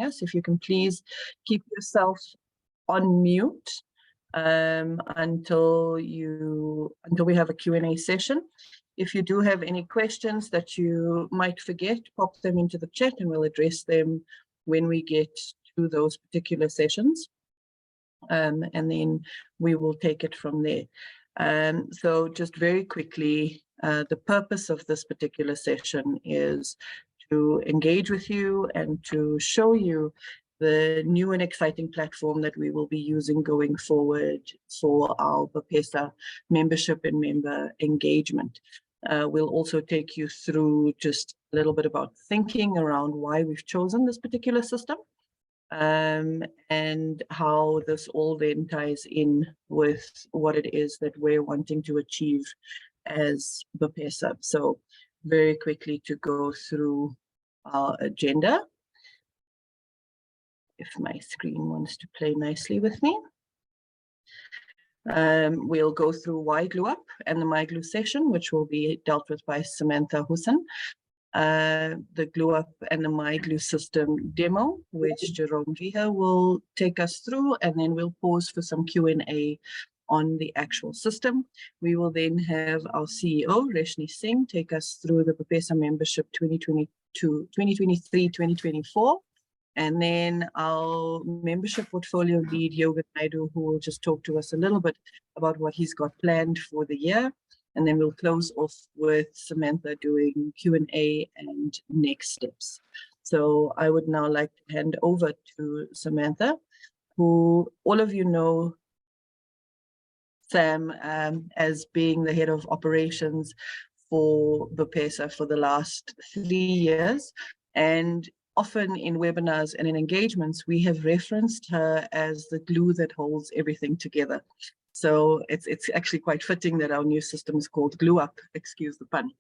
us. If you can please keep yourself on mute until we have a Q&A session. If you do have any questions that you might forget, pop them into the chat and we'll address them when we get to those particular sessions. And then we will take it from there. So just very quickly, the purpose of this particular session is to engage with you and to show you the new and exciting platform that we will be using going forward for our BPESA membership and member engagement. We'll also take you through just a little bit about thinking around why we've chosen this particular system, and how this all then ties in with what it is that we're wanting to achieve as BPESA. So very quickly to go through our agenda. If my screen wants to play nicely with me. We'll go through why GlueUp and the My Glue session, which will be dealt with by Samantha Hussain. The GlueUp and the My Glue system demo, which Jerome Viha will take us through, and then we'll pause for some Q&A on the actual system. We will then have our CEO, Reshni Singh, take us through the BPESA membership 2023-2024. And then our membership portfolio lead, Yoga Naidu, who will just talk to us a little bit about what he's got planned for the year. And then we'll close off with Samantha doing Q&A and next steps. So I would now like to hand over to Samantha, who all of you know Sam as being the head of operations for BPESA for the last 3 years. And often in webinars and in engagements, we have referenced her as the glue that holds everything together. So it's actually quite fitting that our new system is called GlueUp, excuse the pun.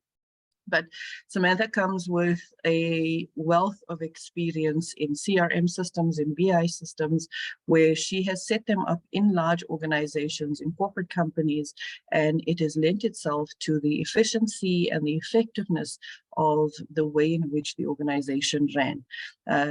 But Samantha comes with a wealth of experience in CRM systems, in BI systems, where she has set them up in large organizations, in corporate companies, and it has lent itself to the efficiency and the effectiveness of the way in which the organization ran.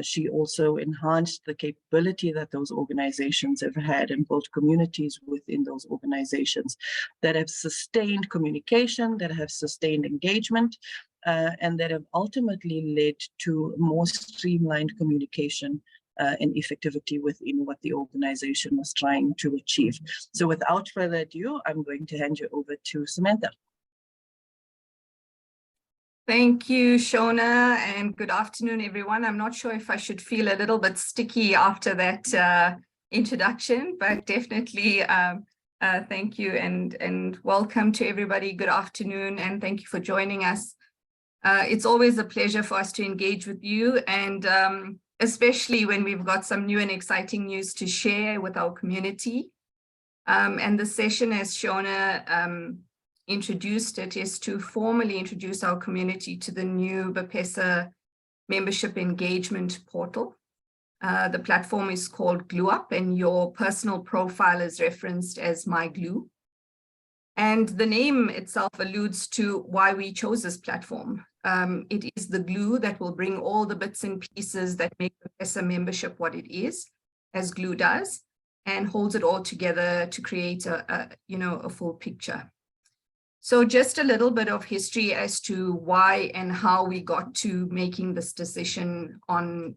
She also enhanced the capability that those organizations have had and built communities within those organizations that have sustained communication, that have sustained engagement, and that have ultimately led to more streamlined communication and effectivity within what the organization was trying to achieve. So without further ado, I'm going to hand you over to Samantha. Thank you, Shona, and good afternoon, everyone. I'm not sure if I should feel a little bit sticky after that introduction, but definitely thank you and welcome to everybody. Good afternoon, and thank you for joining us. It's always a pleasure for us to engage with you, and especially when we've got some new and exciting news to share with our community. And the session, as Shona introduced it, is to formally introduce our community to the new BPESA membership engagement portal. The platform is called GlueUp, and your personal profile is referenced as My Glue. And the name itself alludes to why we chose this platform. It is the glue that will bring all the bits and pieces that make BPESA membership what it is, as glue does, and holds it all together to create a full picture. So just a little bit of history as to why and how we got to making this decision on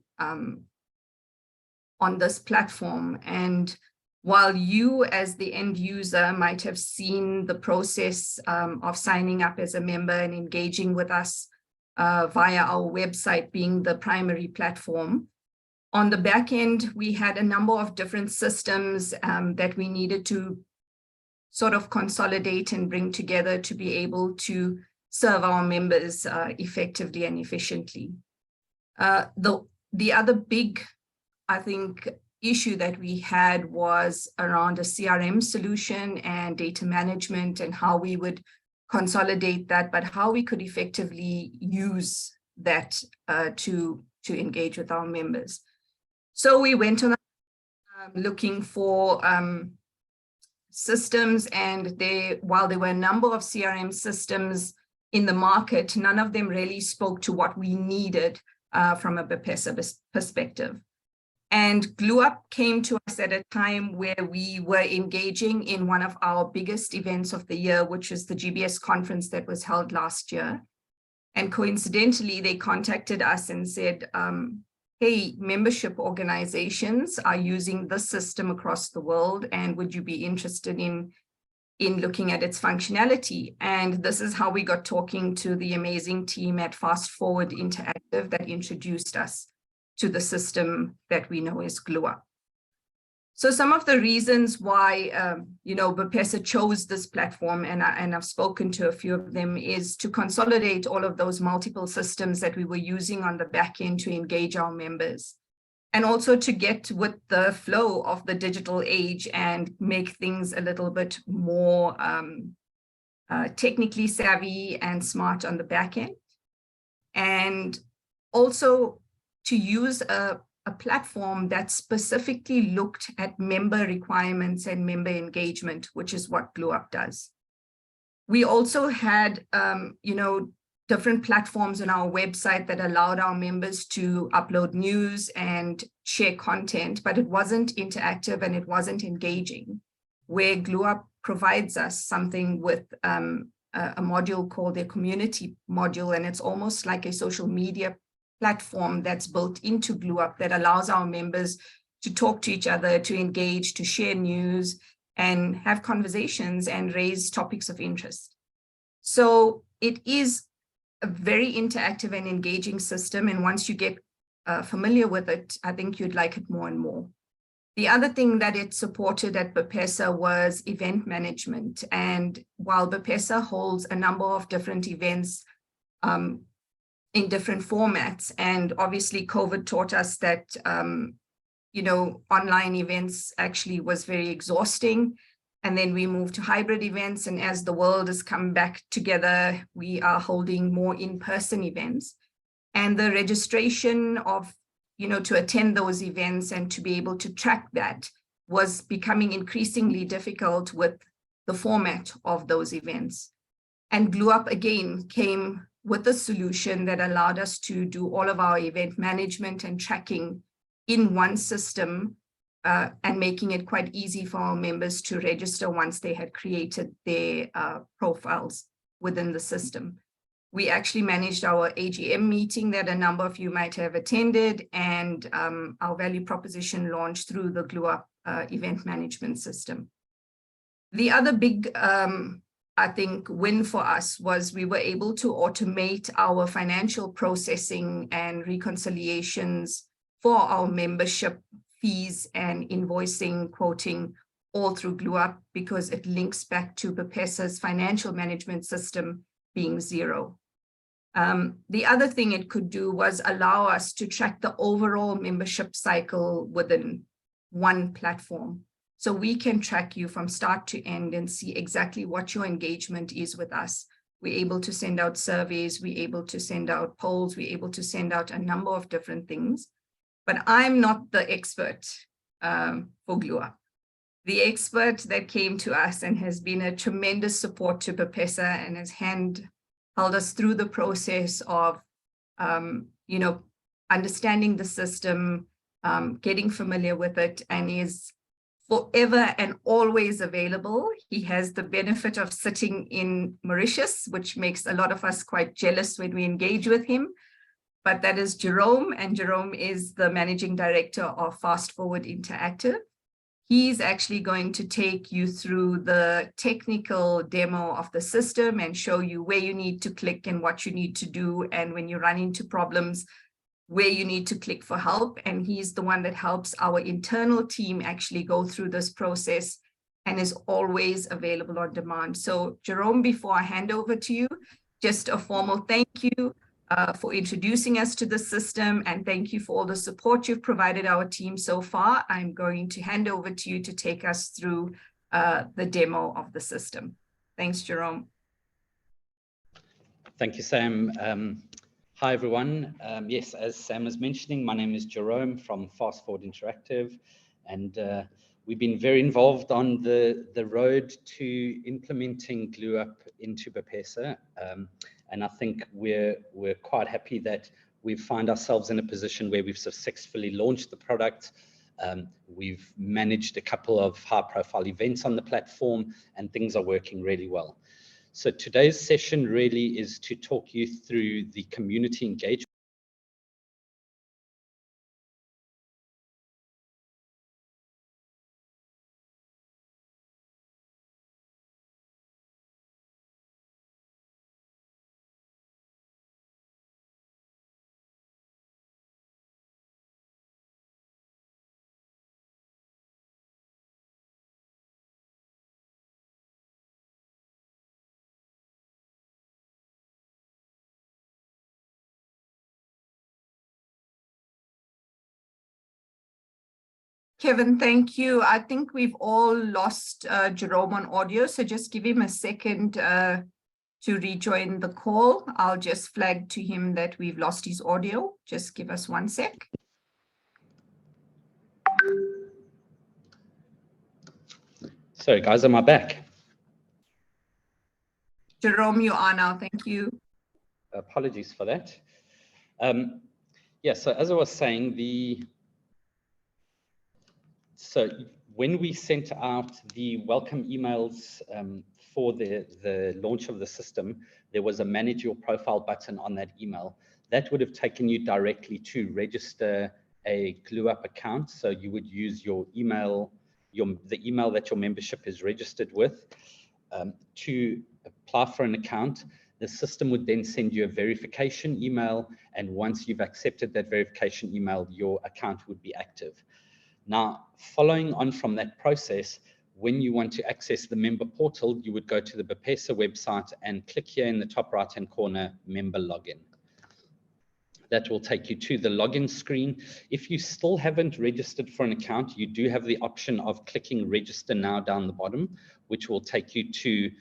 this platform. And while you as the end user might have seen the process of signing up as a member and engaging with us via our website being the primary platform, on the back end, we had a number of different systems that we needed to sort of consolidate and bring together to be able to serve our members effectively and efficiently. The other big, I think, issue that we had was around a CRM solution and data management and how we would consolidate that, but how we could effectively use that to engage with our members. So we went on looking for systems, and while there were a number of CRM systems in the market, none of them really spoke to what we needed from a BPESA perspective. And GlueUp came to us at a time where we were engaging in one of our biggest events of the year, which is the GBS conference that was held last year. And coincidentally, they contacted us and said, hey, membership organizations are using this system across the world, and would you be interested in looking at its functionality? And this is how we got talking to the amazing team at Fast Forward Interactive that introduced us to the system that we know as GlueUp. So some of the reasons why, BPESA chose this platform, and I've spoken to a few of them, is to consolidate all of those multiple systems that we were using on the back end to engage our members, and also to get with the flow of the digital age and make things a little bit more technically savvy and smart on the back end. And also to use a platform that specifically looked at member requirements and member engagement, which is what GlueUp does. We also had, different platforms on our website that allowed our members to upload news and share content, but it wasn't interactive and it wasn't engaging, where GlueUp provides us something with a module called their community module, and it's almost like a social media platform that's built into GlueUp that allows our members to talk to each other, to engage, to share news, and have conversations and raise topics of interest. So it is a very interactive and engaging system, and once you get familiar with it, I think you'd like it more and more. The other thing that it supported at BPESA was event management, and while BPESA holds a number of different events in different formats, and obviously COVID taught us that online events actually was very exhausting. And then we moved to hybrid events. And as the world has come back together, we are holding more in-person events. And the registration of, to attend those events and to be able to track that was becoming increasingly difficult with the format of those events. And GlueUp again came with a solution that allowed us to do all of our event management and tracking in one system, and making it quite easy for our members to register once they had created their profiles within the system. We actually managed our AGM meeting that a number of you might have attended, and our value proposition launched through the GlueUp event management system. The other big, I think, win for us was we were able to automate our financial processing and reconciliations for our membership fees and invoicing, quoting, all through GlueUp, because it links back to BPESA's financial management system being Xero. The other thing it could do was allow us to track the overall membership cycle within one platform. So we can track you from start to end and see exactly what your engagement is with us. We're able to send out surveys, we're able to send out polls, we're able to send out a number of different things. But I'm not the expert for GlueUp. The expert that came to us and has been a tremendous support to BPESA and has held us through the process of, understanding the system, getting familiar with it, and is forever and always available. He has the benefit of sitting in Mauritius, which makes a lot of us quite jealous when we engage with him. But that is Jerome, and Jerome is the managing director of Fast Forward Interactive. He's actually going to take you through the technical demo of the system and show you where you need to click and what you need to do, and when you run into problems, where you need to click for help. And he's the one that helps our internal team actually go through this process and is always available on demand. So Jerome, before I hand over to you, just a formal thank you for introducing us to the system, and thank you for all the support you've provided our team so far. I'm going to hand over to you to take us through the demo of the system. Thanks, Jerome. Thank you, Sam. Hi, everyone. Yes, as Sam was mentioning, my name is Jerome from Fast Forward Interactive, and we've been very involved on the road to implementing GlueUp into BPESA. And I think we're quite happy that we find ourselves in a position where we've successfully launched the product. We've managed a couple of high-profile events on the platform, and things are working really well. So today's session really is to talk you through the community engagement. Kevin, thank you. I think we've all lost Jerome on audio, so just give him a second to rejoin the call. I'll just flag to him that we've lost his audio. Just give us 1 sec. Sorry, guys, am I back? Jerome, you are now. Thank you. Apologies for that. Yeah, so as I was saying, so when we sent out the welcome emails for the launch of the system, there was a manage your profile button on that email. That would have taken you directly to register a GlueUp account. So you would use your email, the email that your membership is registered with to apply for an account. The system would then send you a verification email. And once you've accepted that verification email, your account would be active. Now, following on from that process, when you want to access the member portal, you would go to the BPESA website and click here in the top right-hand corner, member login. That will take you to the login screen. If you still haven't registered for an account, you do have the option of clicking register now down the bottom, which will take you to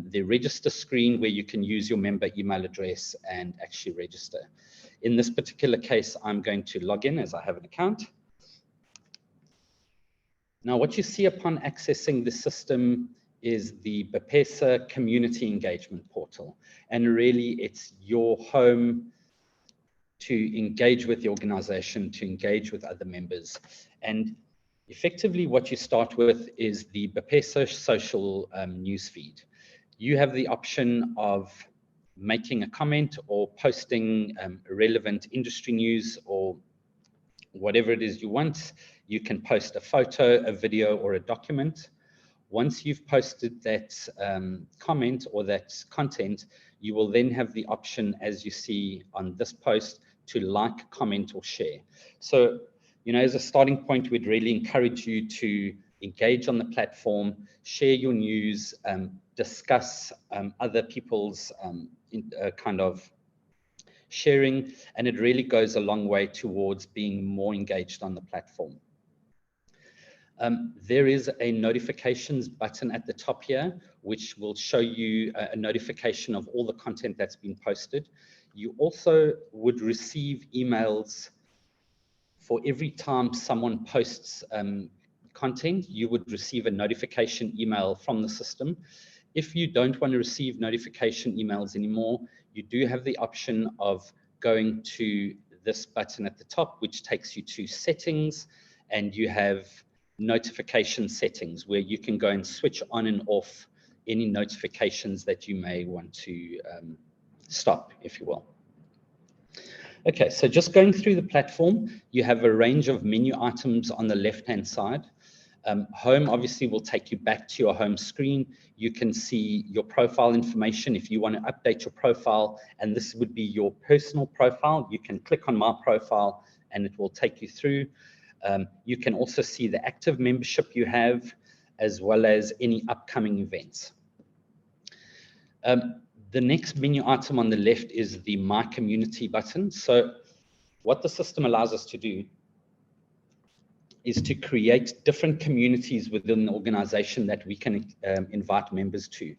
the register screen where you can use your member email address and actually register. In this particular case, I'm going to log in as I have an account. Now, what you see upon accessing the system is the BPESA community engagement portal. And really, it's your home to engage with the organization, to engage with other members. And effectively, what you start with is the BPESA social newsfeed. You have the option of making a comment or posting relevant industry news or whatever it is you want. You can post a photo, a video, or a document. Once you've posted that comment or that content, you will then have the option, as you see on this post, to like, comment, or share. So, you know, as a starting point, we'd really encourage you to engage on the platform, share your news, discuss other people's kind of sharing, and it really goes a long way towards being more engaged on the platform. There is a notifications button at the top here, which will show you a notification of all the content that's been posted. You also would receive emails for every time someone posts content. You would receive a notification email from the system. If you don't want to receive notification emails anymore, you do have the option of going to this button at the top, which takes you to settings, and you have notification settings where you can go and switch on and off any notifications that you may want to stop, if you will. Okay, so just going through the platform, you have a range of menu items on the left-hand side. Home obviously will take you back to your home screen. You can see your profile information if you want to update your profile, and this would be your personal profile. You can click on my profile and it will take you through. You can also see the active membership you have, as well as any upcoming events. The next menu item on the left is the My Community button. So what the system allows us to do is to create different communities within the organization that we can invite members to.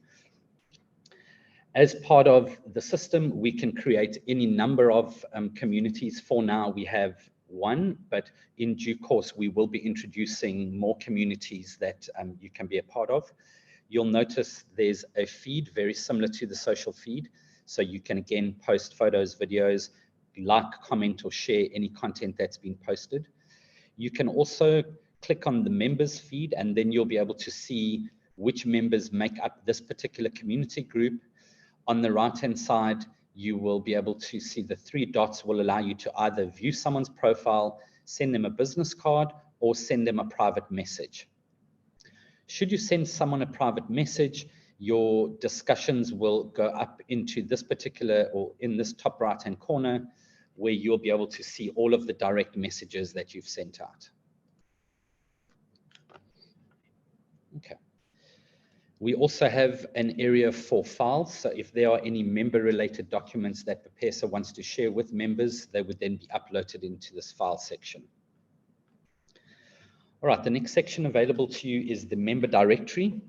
As part of the system, we can create any number of communities. For now, we have one, but in due course, we will be introducing more communities that you can be a part of. You'll notice there's a feed very similar to the social feed. So you can again post photos, videos, like, comment, or share any content that's been posted. You can also click on the members feed, and then you'll be able to see which members make up this particular community group. On the right-hand side, you will be able to see the 3 dots will allow you to either view someone's profile, send them a business card, or send them a private message. Should you send someone a private message, your discussions will go up into this particular, or in this top right-hand corner, where you'll be able to see all of the direct messages that you've sent out. Okay. We also have an area for files. So if there are any member-related documents that BPESA wants to share with members, they would then be uploaded into this file section. All right, the next section available to you is the member directory.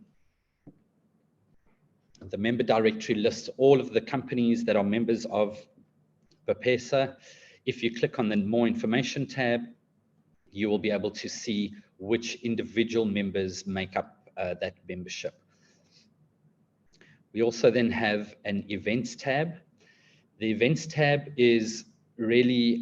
The member directory lists all of the companies that are members of BPESA. If you click on the More Information tab, you will be able to see which individual members make up that membership. We also then have an Events tab. The Events tab is really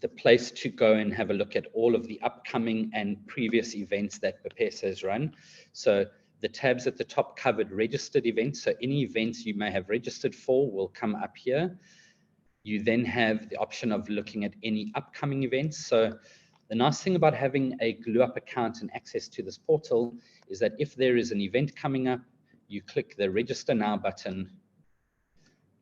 the place to go and have a look at all of the upcoming and previous events that BPESA has run. So the tabs at the top covered registered events. So any events you may have registered for will come up here. You then have the option of looking at any upcoming events. So the nice thing about having a GlueUp account and access to this portal is that if there is an event coming up, you click the Register Now button.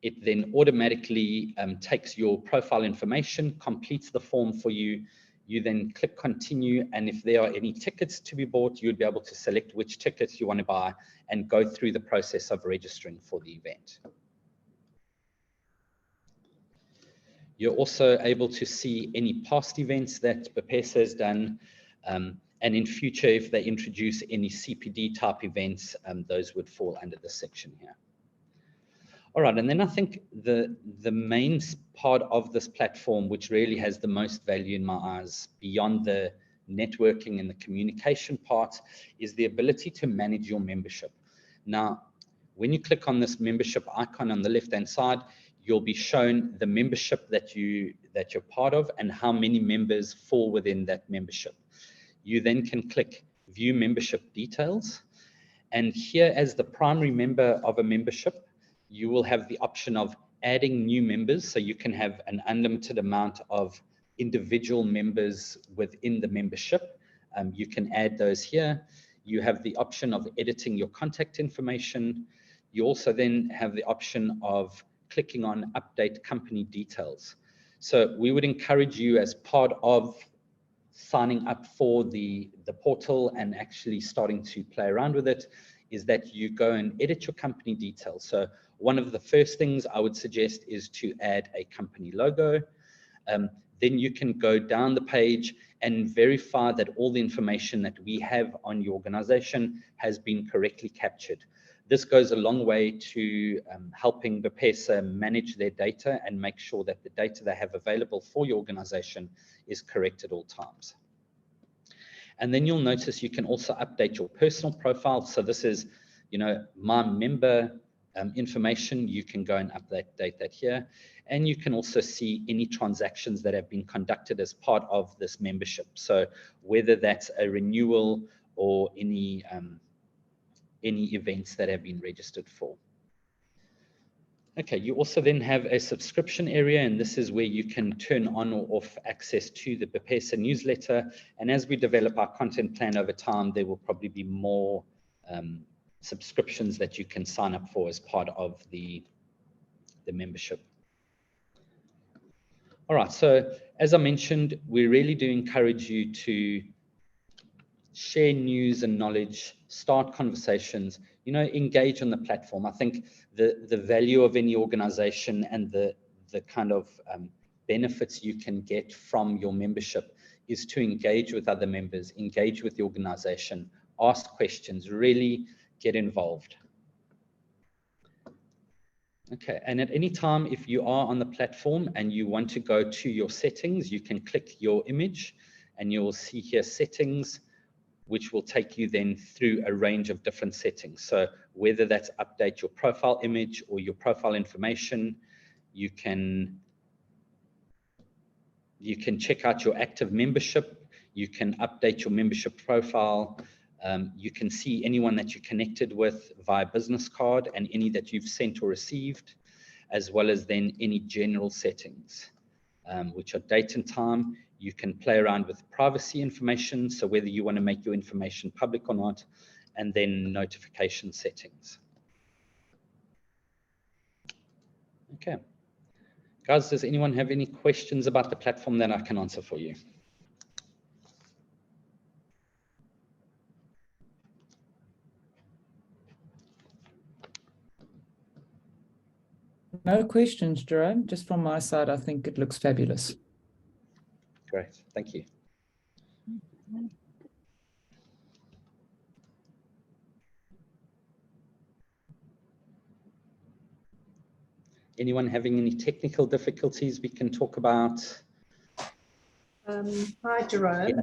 It then automatically takes your profile information, completes the form for you. You then click Continue, and if there are any tickets to be bought, you'd be able to select which tickets you want to buy and go through the process of registering for the event. You're also able to see any past events that BPESA has done, and in future, if they introduce any CPD type events, those would fall under this section here. All right, and then I think the main part of this platform, which really has the most value in my eyes, beyond the networking and the communication part, is the ability to manage your membership. Now, when you click on this membership icon on the left-hand side, you'll be shown the membership that you're part of and how many members fall within that membership. You then can click View Membership Details. And here, as the primary member of a membership, you will have the option of adding new members. So you can have an unlimited amount of individual members within the membership. You can add those here. You have the option of editing your contact information. You also then have the option of clicking on Update Company Details. So we would encourage you, as part of signing up for the portal and actually starting to play around with it, is that you go and edit your company details. So one of the first things I would suggest is to add a company logo. Then you can go down the page and verify that all the information that we have on your organization has been correctly captured. This goes a long way to helping BPESA manage their data and make sure that the data they have available for your organization is correct at all times. And then you'll notice you can also update your personal profile. So this is, my member information. You can go and update that here. And you can also see any transactions that have been conducted as part of this membership. So whether that's a renewal or any events that have been registered for. Okay, you also then have a subscription area, and this is where you can turn on or off access to the BPESA newsletter. And as we develop our content plan over time, there will probably be more subscriptions that you can sign up for as part of the membership. All right, so as I mentioned, we really do encourage you to share news and knowledge, start conversations, engage on the platform. I think the value of any organization and the kind of benefits you can get from your membership is to engage with other members, engage with the organization, ask questions, really get involved. Okay, and at any time, if you are on the platform and you want to go to your settings, you can click your image and you will see here settings, which will take you then through a range of different settings. So whether that's update your profile image or your profile information, you can check out your active membership. You can update your membership profile. You can see anyone that you're connected with via business card and any that you've sent or received, as well as then any general settings, which are date and time. You can play around with privacy information, so whether you want to make your information public or not, and then notification settings. Okay. Guys, does anyone have any questions about the platform that I can answer for you? No questions, Jerome. Just from my side, I think it looks fabulous. Great, thank you. Anyone having any technical difficulties we can talk about? Hi, Jerome.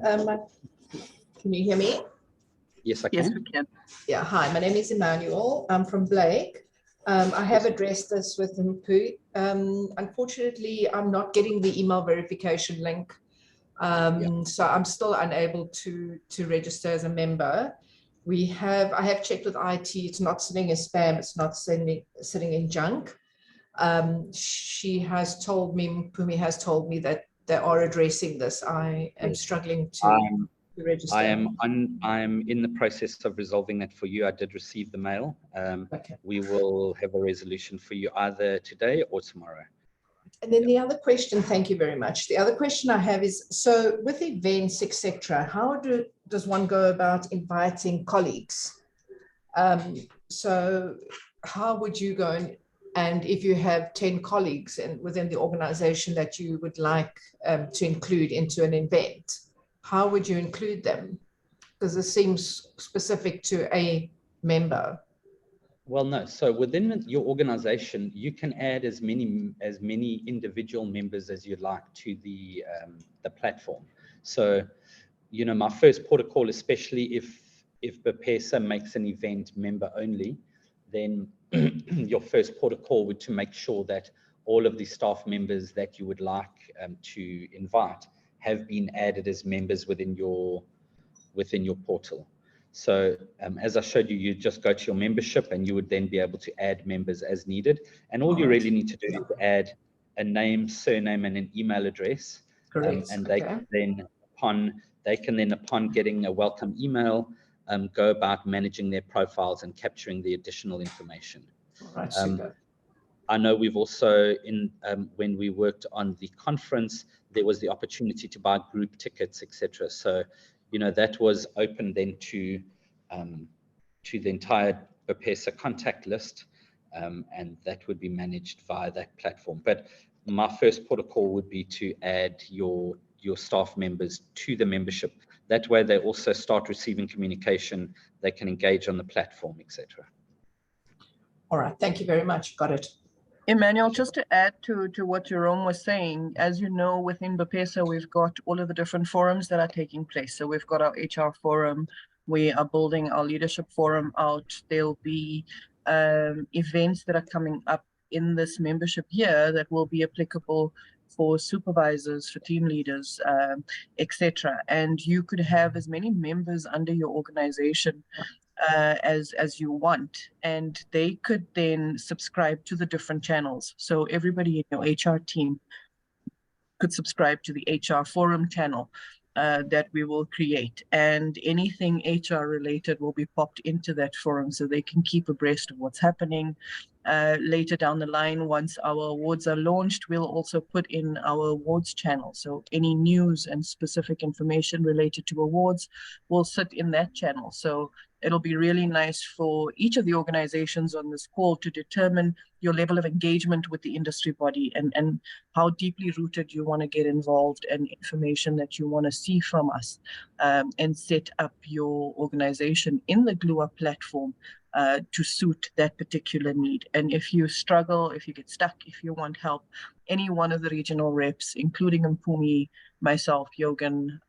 Can you hear me? Yes, I can. Yes, we can. Yeah, hi, my name is Emmanuel. I'm from Blake. I have addressed this with Mpumi. Unfortunately, I'm not getting the email verification link. So I'm still unable to register as a member. I have checked with IT. It's not sitting as spam. It's not sitting in junk. She has told me, Mpumi has told me that they are addressing this. I am struggling to register. I'm in the process of resolving that for you. I did receive the mail. Okay. We will have a resolution for you either today or tomorrow. And then the other question, thank you very much. The other question I have is, so with events, etc., how does one go about inviting colleagues? So how would you go and if you have 10 colleagues and within the organization that you would like to include into an event, how would you include them? Because this seems specific to a member. Well, no. So within your organization, you can add as many individual members as you'd like to the platform. So, you know, my first protocol, especially if BPESA makes an event member only, then your first protocol would to make sure that all of the staff members that you would like to invite have been added as members within your portal. So as I showed you, you just go to your membership and you would then be able to add members as needed. And all you really need to do is add a name, surname, and an email address. Correct. And they can then upon getting a welcome email, go about managing their profiles and capturing the additional information. All right, super. I know we've also, when we worked on the conference, there was the opportunity to buy group tickets, etc. So, you know, that was open then to the entire BPESA contact list, and that would be managed via that platform. But my first protocol would be to add your staff members to the membership. That way they also start receiving communication, they can engage on the platform, etc. All right, thank you very much. Got it. Emmanuel, just to add to what Jerome was saying, as you know, within BPESA, we've got all of the different forums that are taking place. So we've got our HR forum, we are building our leadership forum out. There'll be events that are coming up in this membership year that will be applicable for supervisors, for team leaders, etc. And you could have as many members under your organization as you want, and they could then subscribe to the different channels. So everybody in your HR team could subscribe to the HR forum channel that we will create, and anything HR related will be popped into that forum so they can keep abreast of what's happening. Later down the line, once our awards are launched, we'll also put in our awards channel. So any news and specific information related to awards will sit in that channel. So it'll be really nice for each of the organizations on this call to determine your level of engagement with the industry body and how deeply rooted you want to get involved and information that you want to see from us, and set up your organization in the GlueUp platform to suit that particular need. And if you struggle, if you get stuck, if you want help, any one of the regional reps, including Mpumi, myself, Yogan,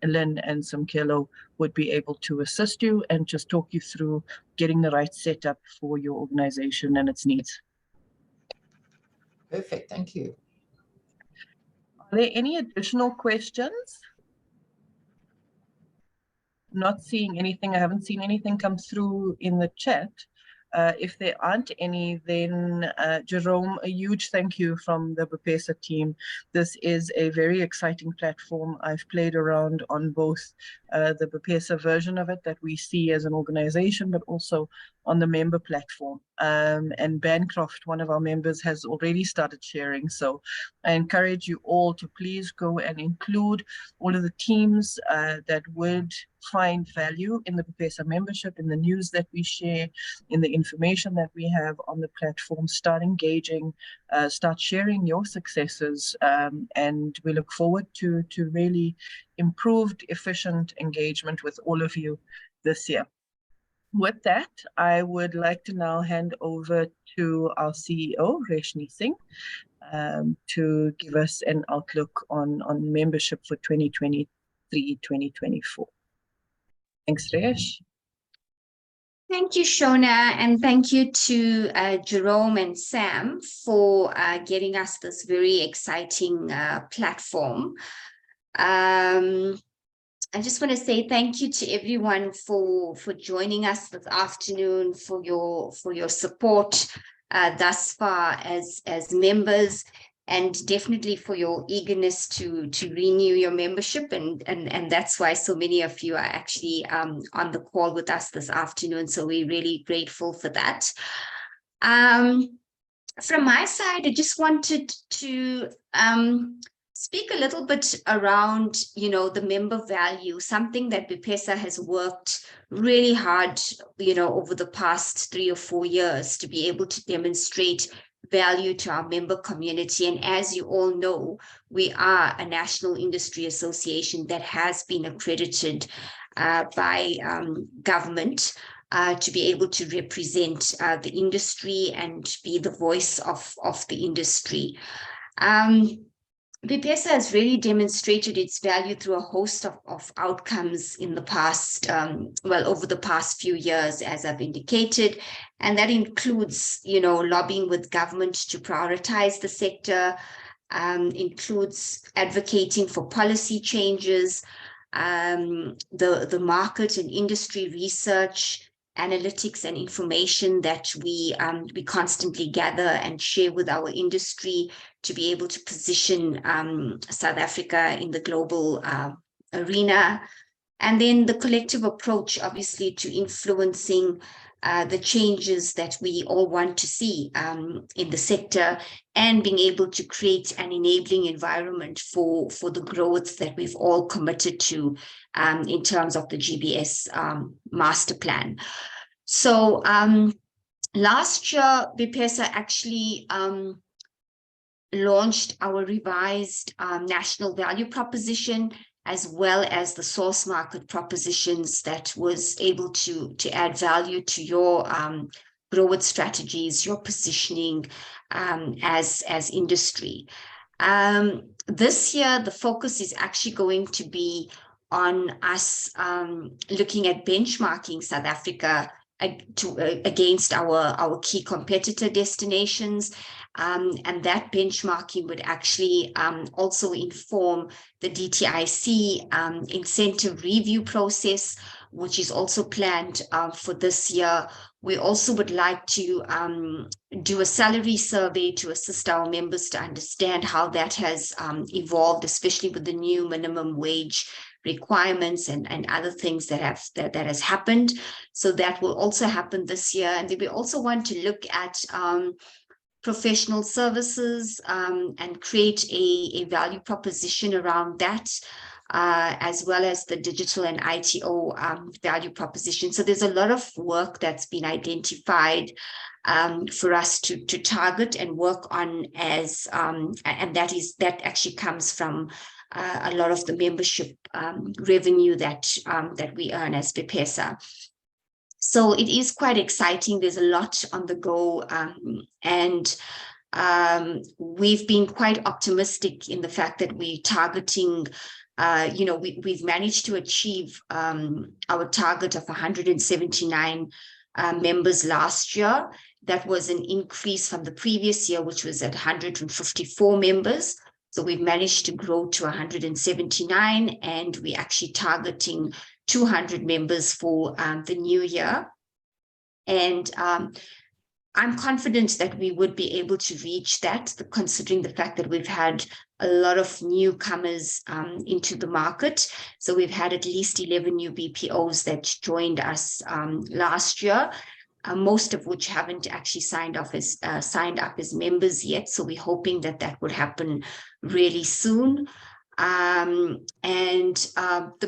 Lynn, and Samkelo, would be able to assist you and just talk you through getting the right setup for your organization and its needs. Perfect, thank you. Are there any additional questions? not seeing anything. I haven't seen anything come through in the chat. If there aren't any, then Jerome, a huge thank you from the BPESA team. This is a very exciting platform. I've played around on both the BPESA version of it that we see as an organization, but also on the member platform. And Bancroft, one of our members, has already started sharing. So I encourage you all to please go and include all of the teams that would find value in the BPESA membership, in the news that we share, in the information that we have on the platform. Start engaging, start sharing your successes, and we look forward to really improved, efficient engagement with all of you this year. With that, I would like to now hand over to our CEO, Reshni Singh, to give us an outlook on membership for 2023-2024. Thanks, Resh. Thank you, Shona, and thank you to Jerome and Sam for getting us this very exciting platform. I just want to say thank you to everyone for joining us this afternoon, for your support thus far as members, and definitely for your eagerness to renew your membership. And that's why so many of you are actually on the call with us this afternoon. So we're really grateful for that. From my side, I just wanted to speak a little bit around, the member value, something that BPESA has worked really hard, over the past 3 or 4 years to be able to demonstrate value to our member community. And as you all know, we are a national industry association that has been accredited by government to be able to represent the industry and be the voice of the industry. BPESA has really demonstrated its value through a host of outcomes in the past, over the past few years, as I've indicated. And that includes, lobbying with government to prioritize the sector, includes advocating for policy changes, the market and industry research, analytics and information that we constantly gather and share with our industry to be able to position South Africa in the global arena. And then the collective approach, obviously, to influencing the changes that we all want to see in the sector, and being able to create an enabling environment for the growth that we've all committed to in terms of the GBS master plan. So last year, BPESA actually launched our revised national value proposition, as well as the source market propositions that was able to add value to your growth strategies, your positioning as industry. This year, the focus is actually going to be on us looking at benchmarking South Africa against our key competitor destinations. And that benchmarking would actually also inform the DTIC incentive review process, which is also planned for this year. We also would like to do a salary survey to assist our members to understand how that has evolved, especially with the new minimum wage requirements and other things that has happened. So that will also happen this year. And then we also want to look at professional services and create a value proposition around that, as well as the digital and ITO value proposition. So there's a lot of work that's been identified for us to target and work on as, and that actually comes from a lot of the membership revenue that we earn as BPESA. So it is quite exciting. There's a lot on the go, and we've been quite optimistic in the fact that we're targeting, we've managed to achieve our target of 179 members last year. That was an increase from the previous year, which was at 154 members. So we've managed to grow to 179, and we're actually targeting 200 members for the new year. And I'm confident that we would be able to reach that, considering the fact that we've had a lot of newcomers into the market. So we've had at least 11 new BPOs that joined us last year, most of which haven't actually signed up as members yet. So we're hoping that that would happen really soon. The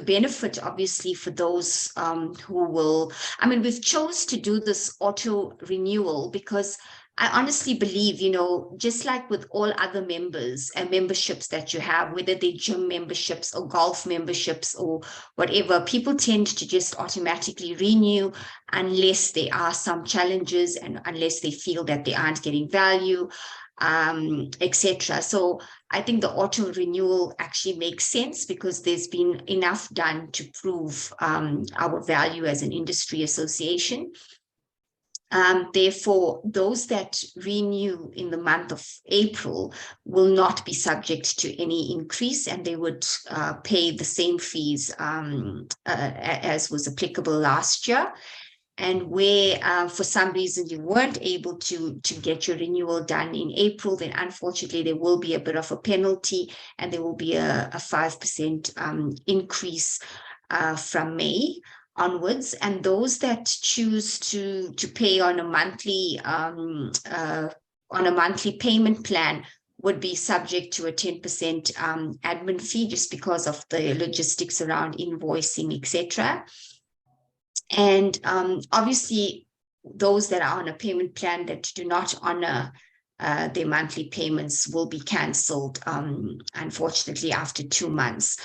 benefit, obviously, for those who will, I mean, we've chose to do this auto renewal because I honestly believe, you know, just like with all other members and memberships that you have, whether they're gym memberships or golf memberships or whatever, people tend to just automatically renew unless there are some challenges and unless they feel that they aren't getting value, etc. So I think the auto renewal actually makes sense because there's been enough done to prove our value as an industry association. Therefore, those that renew in the month of April will not be subject to any increase, and they would pay the same fees as was applicable last year. And where for some reason you weren't able to get your renewal done in April, then unfortunately there will be a bit of a penalty, and there will be a 5% increase from May onwards. And those that choose to pay on a monthly payment plan would be subject to a 10% admin fee, just because of the logistics around invoicing, etc. And obviously, those that are on a payment plan that do not honor their monthly payments will be cancelled, unfortunately, after 2 months.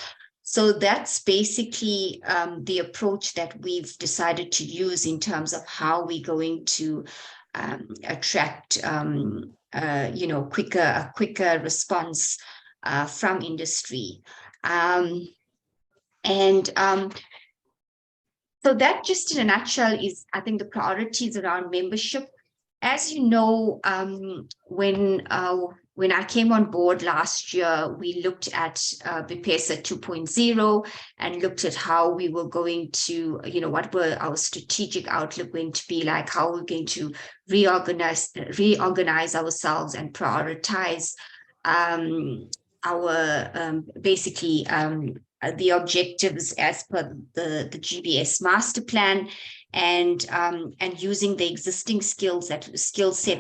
So that's basically the approach that we've decided to use in terms of how we're going to attract, a quicker response from industry. So that, just in a nutshell, is, I think, the priorities around membership. As you know, when I came on board last year, we looked at BPESA 2.0 and looked at how we were going to, what were our strategic outlook going to be like, how we're going to reorganize ourselves and prioritize the objectives as per the GBS master plan, and using the existing skill set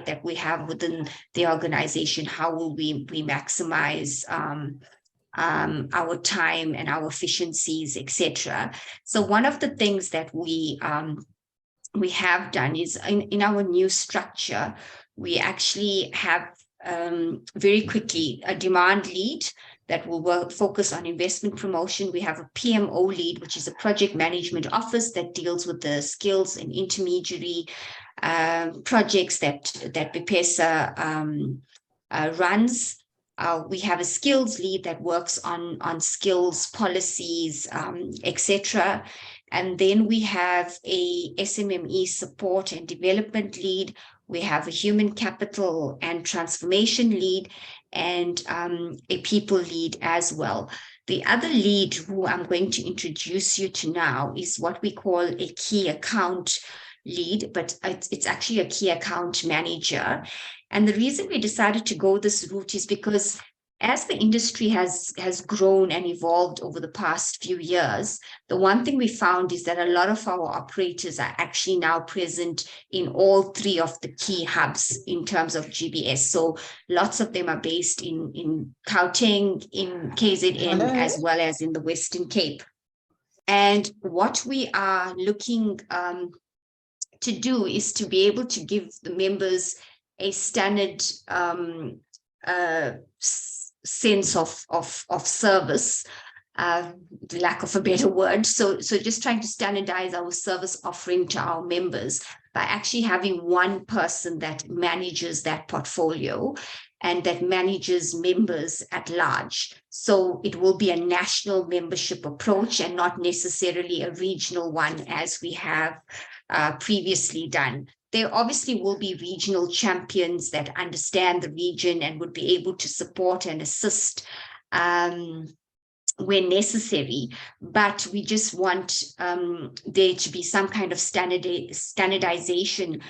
that we have within the organization. How will we maximize our time and our efficiencies, etc. So one of the things that we have done is in our new structure, we actually have very quickly a demand lead that will focus on investment promotion. We have a PMO lead, which is a project management office that deals with the skills and intermediary projects that BPESA runs. We have a skills lead that works on skills policies, etc. And then we have a SMME support and development lead. We have a human capital and transformation lead, and a people lead as well. The other lead, who I'm going to introduce you to now, is what we call a key account lead, but it's actually a key account manager. And the reason we decided to go this route is because as the industry has grown and evolved over the past few years, the one thing we found is that a lot of our operators are actually now present in all three of the key hubs in terms of GBS. So lots of them are based in Gauteng, in KZN, as well as in the Western Cape. And what we are looking to do is to be able to give the members a standard sense of service, the lack of a better word. So just trying to standardize our service offering to our members by actually having one person that manages that portfolio and that manages members at large. So it will be a national membership approach and not necessarily a regional one as we have previously done. There obviously will be regional champions that understand the region and would be able to support and assist where necessary, but we just want there to be some kind of standardization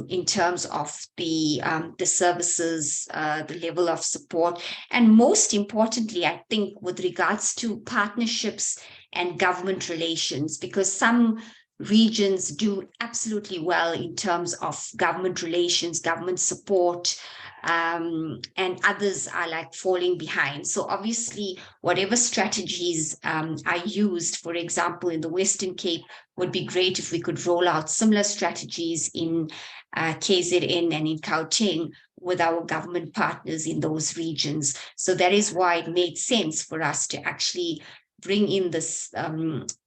in terms of the services, the level of support, and most importantly, I think with regards to partnerships and government relations, because some regions do absolutely well in terms of government relations, government support, and others are like falling behind. So obviously, whatever strategies are used, for example, in the Western Cape, would be great if we could roll out similar strategies in KZN and in Gauteng with our government partners in those regions. So that is why it made sense for us to actually bring in this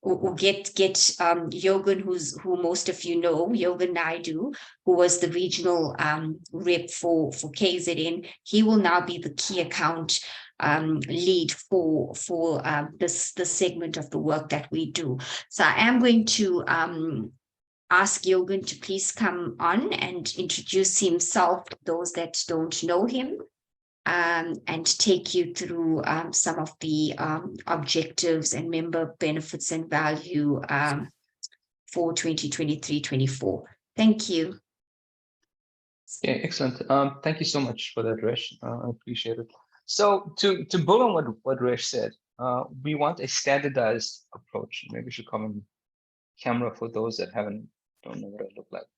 or get Yogan, who most of you know, Yogan Naidu, who was the regional rep for KZN. He will now be the key account lead for this segment of the work that we do. So I am going to ask Yogan to please come on and introduce himself to those that don't know him. And take you through some of the objectives and member benefits and value for 2023-24. Thank you. Yeah, excellent. Thank you so much for that, Resh. I appreciate it. So to build on what Resh said, we want a standardized approach. Maybe we should come on camera for those that don't know what I look like.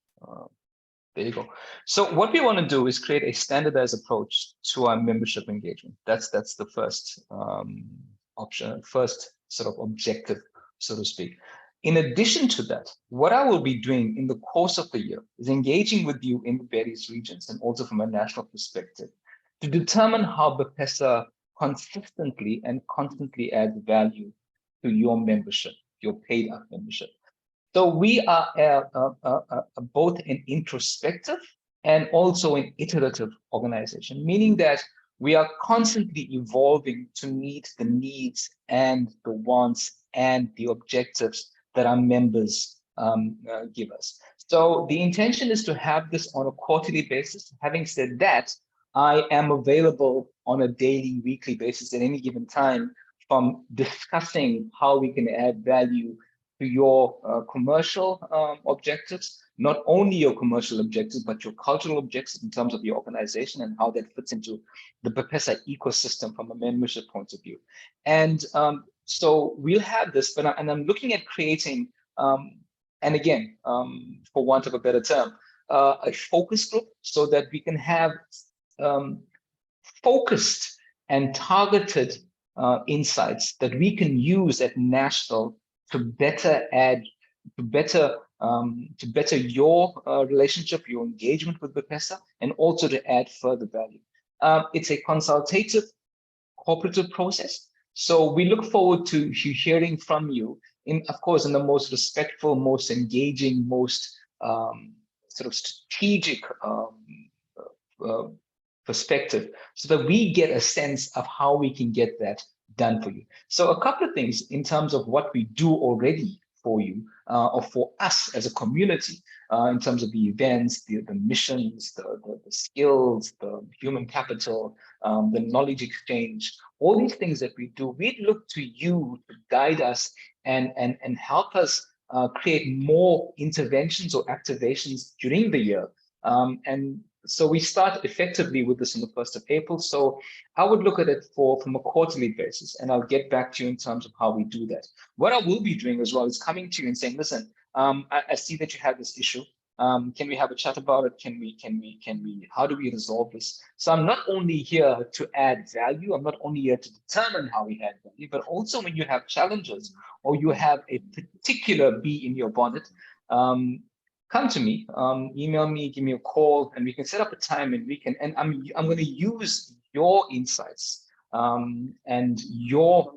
There you go. So what we want to do is create a standardized approach to our membership engagement. That's the first option, first sort of objective, so to speak. In addition to that, what I will be doing in the course of the year is engaging with you in the various regions and also from a national perspective to determine how BPESA consistently and constantly adds value to your membership, your paid up membership. So we are both an introspective and also an iterative organization, meaning that we are constantly evolving to meet the needs and the wants and the objectives that our members give us. So the intention is to have this on a quarterly basis. Having said that, I am available on a daily, weekly basis at any given time from discussing how we can add value to your commercial objectives, not only your commercial objectives, but your cultural objectives in terms of your organization and how that fits into the BPESA ecosystem from a membership point of view. And so we'll have this, but I'm looking at creating, and again, for want of a better term, a focus group so that we can have focused and targeted insights that we can use at national to better your relationship, your engagement with BPESA, and also to add further value. It's a consultative, cooperative process. So we look forward to hearing from you, of course, in the most respectful, most engaging, most sort of strategic perspective, so that we get a sense of how we can get that done for you. So a couple of things in terms of what we do already for you, or for us as a community, in terms of the events, the missions, the skills, the human capital, the knowledge exchange, all these things that we do, we look to you to guide us and help us create more interventions or activations during the year. And so we start effectively with this on the 1st of April. So I would look at it from a quarterly basis, and I'll get back to you in terms of how we do that. What I will be doing as well is coming to you and saying, listen, I see that you have this issue. Can we have a chat about it? Can we, how do we resolve this? So I'm not only here to add value, I'm not only here to determine how we add value, but also when you have challenges or you have a particular bee in your bonnet, come to me, email me, give me a call, and we can set up a time, and we can. And I'm going to use your insights and your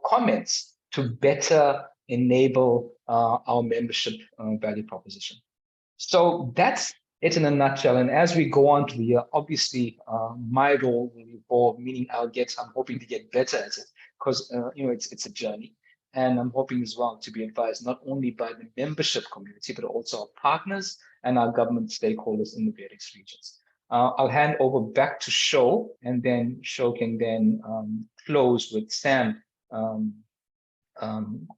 comments to better enable our membership value proposition. So that's it in a nutshell. And as we go on to the year, obviously my role will evolve, meaning I'm hoping to get better at it, because it's a journey. And I'm hoping as well to be advised not only by the membership community, but also our partners and our government stakeholders in the various regions. I'll hand over back to Sho, and then Sho can then close with Sam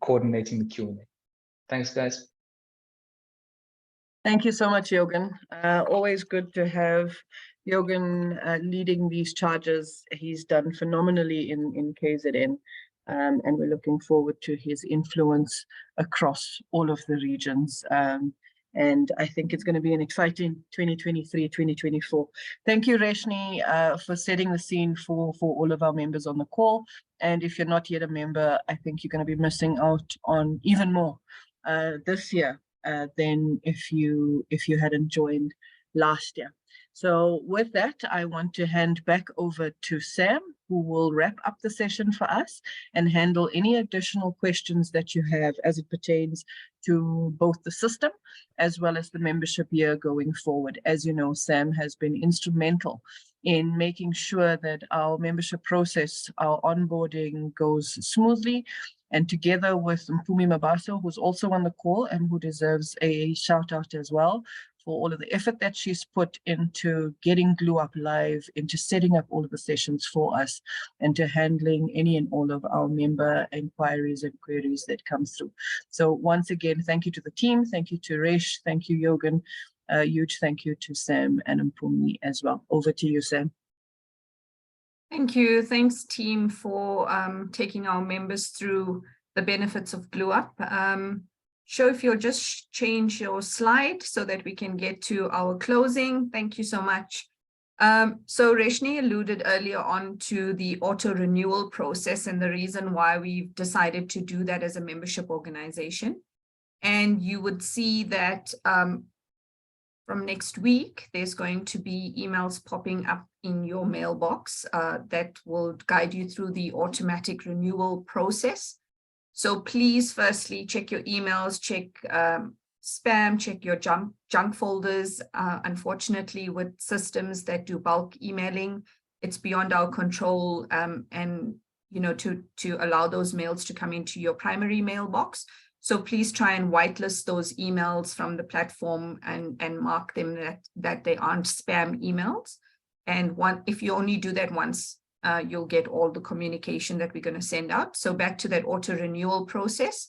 coordinating the Q&A. Thanks, guys. Thank you so much, Yogan. Always good to have Yogan leading these charges. He's done phenomenally in KZN, and we're looking forward to his influence across all of the regions. And I think it's going to be an exciting 2023, 2024. Thank you, Reshni, for setting the scene for all of our members on the call. And if you're not yet a member, I think you're going to be missing out on even more this year than if you hadn't joined last year. So with that, I want to hand back over to Sam, who will wrap up the session for us and handle any additional questions that you have as it pertains to both the system as well as the membership year going forward. As you know, Sam has been instrumental in making sure that our membership process, our onboarding goes smoothly. And together with Mpumi Mabaso, who's also on the call and who deserves a shout out as well for all of the effort that she's put into getting GlueUp live, into setting up all of the sessions for us, and to handling any and all of our member inquiries and queries that come through. So once again, thank you to the team, thank you to Resh, thank you, Yogan, a huge thank you to Sam and Mpumi as well. Over to you, Sam. Thank you. Thanks, team, for taking our members through the benefits of GlueUp. Sho, if you'll just change your slide so that we can get to our closing. Thank you so much. So Reshni alluded earlier on to the auto renewal process and the reason why we've decided to do that as a membership organization. And you would see that from next week, there's going to be emails popping up in your mailbox that will guide you through the automatic renewal process. So please, firstly, check your emails, check spam, check your junk folders. Unfortunately, with systems that do bulk emailing, it's beyond our control and to allow those mails to come into your primary mailbox. So please try and whitelist those emails from the platform and mark them that they aren't spam emails. And if you only do that once, you'll get all the communication that we're going to send out. So back to that auto renewal process,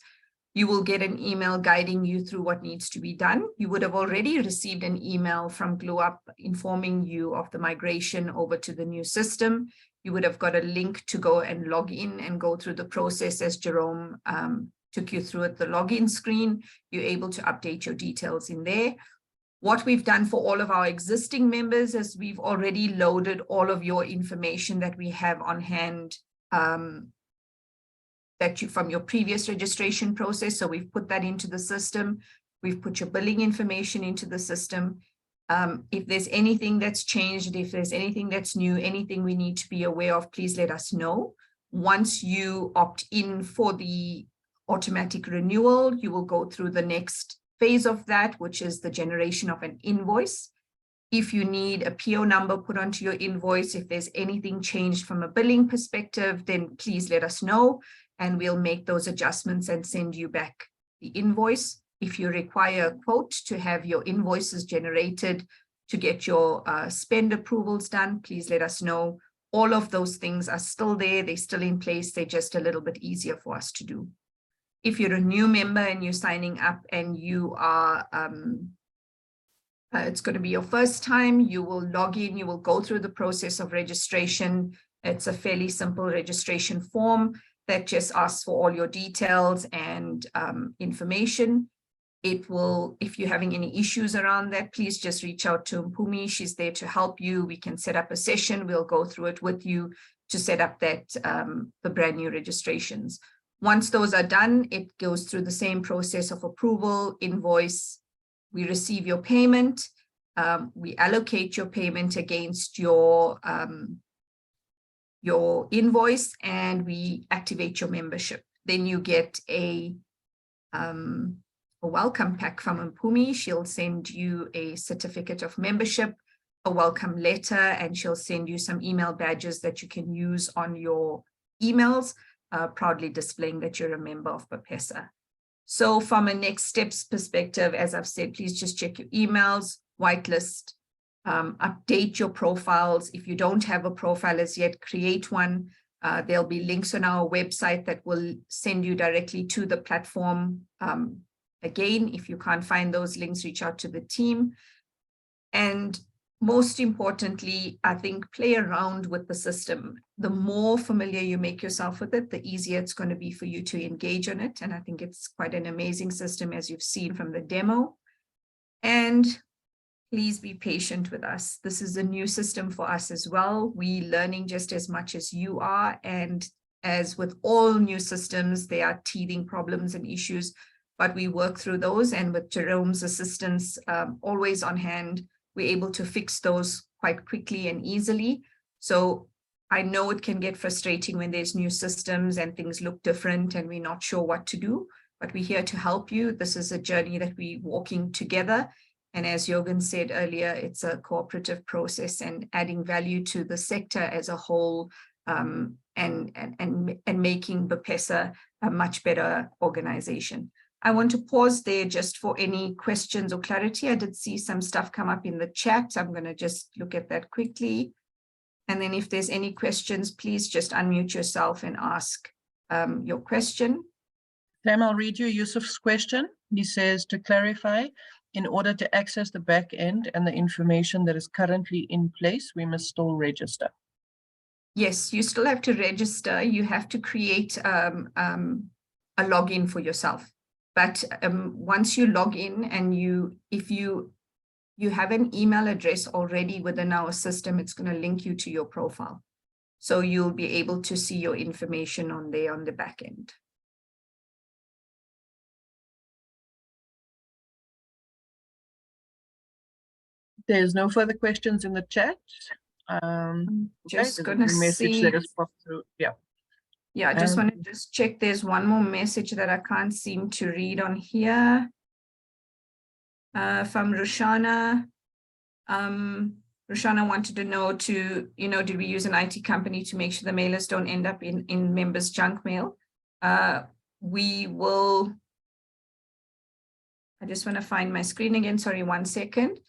you will get an email guiding you through what needs to be done. You would have already received an email from GlueUp informing you of the migration over to the new system. You would have got a link to go and log in and go through the process as Jerome took you through at the login screen. You're able to update your details in there. What we've done for all of our existing members is we've already loaded all of your information that we have on hand from your previous registration process. So we've put that into the system. We've put your billing information into the system. If there's anything that's changed, if there's anything that's new, anything we need to be aware of, please let us know. Once you opt in for the automatic renewal, you will go through the next phase of that, which is the generation of an invoice. If you need a PO number put onto your invoice, if there's anything changed from a billing perspective, then please let us know and we'll make those adjustments and send you back the invoice. If you require a quote to have your invoices generated to get your spend approvals done, please let us know. All of those things are still there. They're still in place. They're just a little bit easier for us to do. If you're a new member and you're signing up and you are, it's going to be your first time, you will log in, you will go through the process of registration. It's a fairly simple registration form that just asks for all your details and information. It will, if you're having any issues around that, please just reach out to Mpumi. She's there to help you. We can set up a session. We'll go through it with you to set up that the brand new registrations. Once those are done, it goes through the same process of approval, invoice. We receive your payment. We allocate your payment against your invoice and we activate your membership. Then you get a welcome pack from Mpumi. She'll send you a certificate of membership, a welcome letter, and she'll send you some email badges that you can use on your emails. Proudly displaying that you're a member of BPESA. So from a next steps perspective, as I've said, please just check your emails, whitelist update your profiles. If you don't have a profile as yet, create one. There'll be links on our website that will send you directly to the platform. Again, if you can't find those links, reach out to the team. And most importantly, I think play around with the system. The more familiar you make yourself with it, the easier it's going to be for you to engage on it. And I think it's quite an amazing system, as you've seen from the demo. And please be patient with us. This is a new system for us as well. We're learning just as much as you are. And as with all new systems, there are teething problems and issues, but we work through those. And with Jerome's assistance always on hand, we're able to fix those quite quickly and easily. So I know it can get frustrating when there's new systems and things look different and we're not sure what to do, but we're here to help you. This is a journey that we're walking together. And as Jürgen said earlier, it's a cooperative process and adding value to the sector as a whole, and making BPESA a much better organization. I want to pause there just for any questions or clarity. I did see some stuff come up in the chat. I'm going to just look at that quickly. And then if there's any questions, please just unmute yourself and ask your question. Sam, I'll read you Yusuf's question. He says, to clarify, in order to access the back end and the information that is currently in place, we must still register. Yes, you still have to register. You have to create a login for yourself. But once you log in and if you have an email address already within our system, it's going to link you to your profile. So you'll be able to see your information on there on the back end. There's no further questions in the chat. Just going to see. That has popped through. Yeah. Yeah, I just want to just check. There's one more message that I can't seem to read on here. From Roshana. Roshana wanted to know did we use an IT company to make sure the mailers don't end up in members' junk mail? We will. I just want to find my screen again. Sorry, 1 second.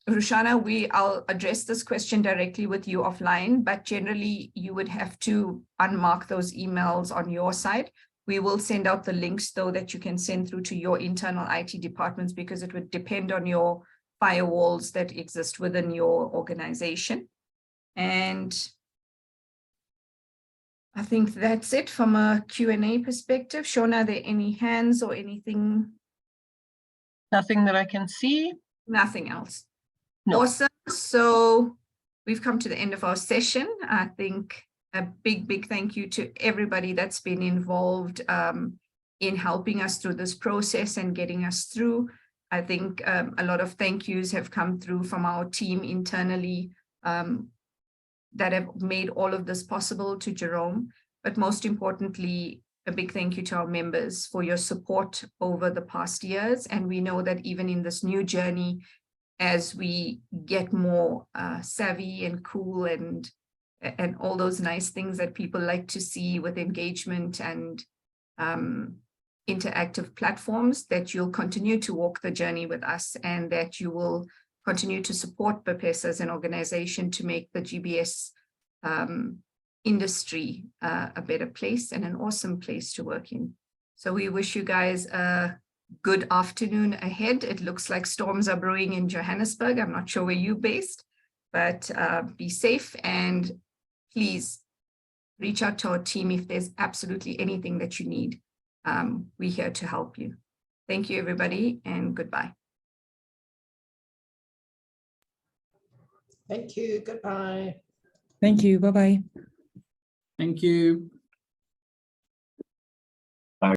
Roshana, I'll address this question directly with you offline, but generally you would have to unmark those emails on your side. We will send out the links though that you can send through to your internal IT departments, because it would depend on your firewalls that exist within your organization. And I think that's it from a Q&A perspective. Shona, are there any hands or anything? Nothing that I can see. Nothing else. No. Awesome. So we've come to the end of our session. I think a big thank you to everybody that's been involved in helping us through this process and getting us through. I think a lot of thank yous have come through from our team internally that have made all of this possible, to Jerome. But most importantly, a big thank you to our members for your support over the past years. And we know that even in this new journey, as we get more savvy and cool and all those nice things that people like to see with engagement and interactive platforms, that you'll continue to walk the journey with us, and that you will continue to support BPESA as an organization to make the GBS industry a better place and an awesome place to work in. So we wish you guys a good afternoon ahead. It looks like storms are brewing in Johannesburg. I'm not sure where you're based, but be safe, and please reach out to our team if there's absolutely anything that you need. We're here to help you. Thank you, everybody, and goodbye. Thank you. Goodbye. Thank you. Bye-bye. Thank you.